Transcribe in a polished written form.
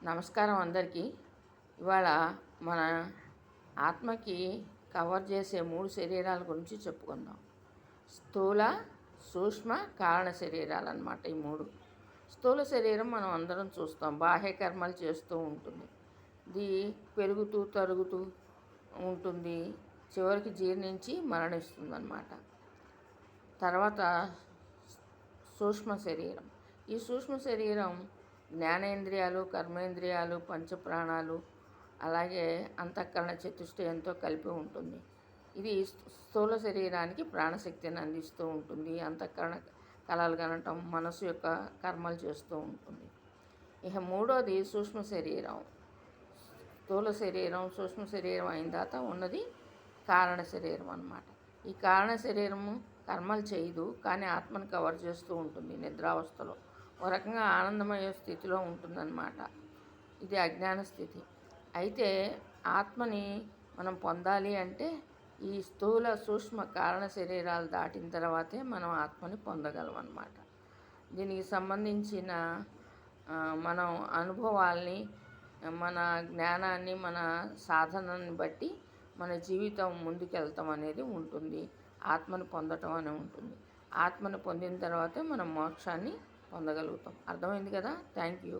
నమస్కారం అందరికీ. ఇవాళ మన ఆత్మకి కవర్ చేసే 3 శరీరాల గురించి చెప్పుకుందాం. స్థూల, సూక్ష్మ, కారణ శరీరాలు అన్నమాట ఈ 3. స్థూల శరీరం మనం అందరం చూస్తాం, బాహ్య కర్మలు చేస్తూ ఉంటుంది. ఇది పెరుగుతూ తరుగుతూ ఉంటుంది, చివరికి జీర్ణించి మరణిస్తుందన్నమాట. తర్వాత సూక్ష్మ శరీరం. ఈ సూక్ష్మ శరీరం జ్ఞానేంద్రియాలు, కర్మేంద్రియాలు, పంచప్రాణాలు, అలాగే అంతఃకరణ చతుష్టయంతో కలిపి ఉంటుంది. ఇది స్థూల శరీరానికి ప్రాణశక్తిని అందిస్తూ ఉంటుంది. అంతఃకరణ కలలు కనటం, మనసు యొక్క కర్మలు చేస్తూ ఉంటుంది. ఇక మూడోది సూక్ష్మ శరీరం. స్థూల శరీరం, సూక్ష్మ శరీరం అయిన తర్వాత ఉన్నది కారణ శరీరం అన్నమాట. ఈ కారణ శరీరము కర్మలు చేయదు, కానీ ఆత్మను కవర్ చేస్తూ ఉంటుంది నిద్రావస్థలో. ఒక రకంగా ఆనందమయ స్థితిలో ఉంటుందన్నమాట. ఇది అజ్ఞాన స్థితి. అయితే ఆత్మని మనం పొందాలి అంటే ఈ స్థూల, సూక్ష్మ, కారణ శరీరాలు దాటిన తర్వాతే మనం ఆత్మని పొందగలం అన్నమాట. దీనికి సంబంధించిన మనం అనుభవాల్ని, మన జ్ఞానాన్ని, మన సాధనని బట్టి మన జీవితం ముందుకెళ్తాం అనేది ఉంటుంది. ఆత్మను పొందటం అని ఉంటుంది. ఆత్మను పొందిన తర్వాతే మనం మోక్షాన్ని పొందగలుగుతాం. అర్థమైంది కదా? Thank you.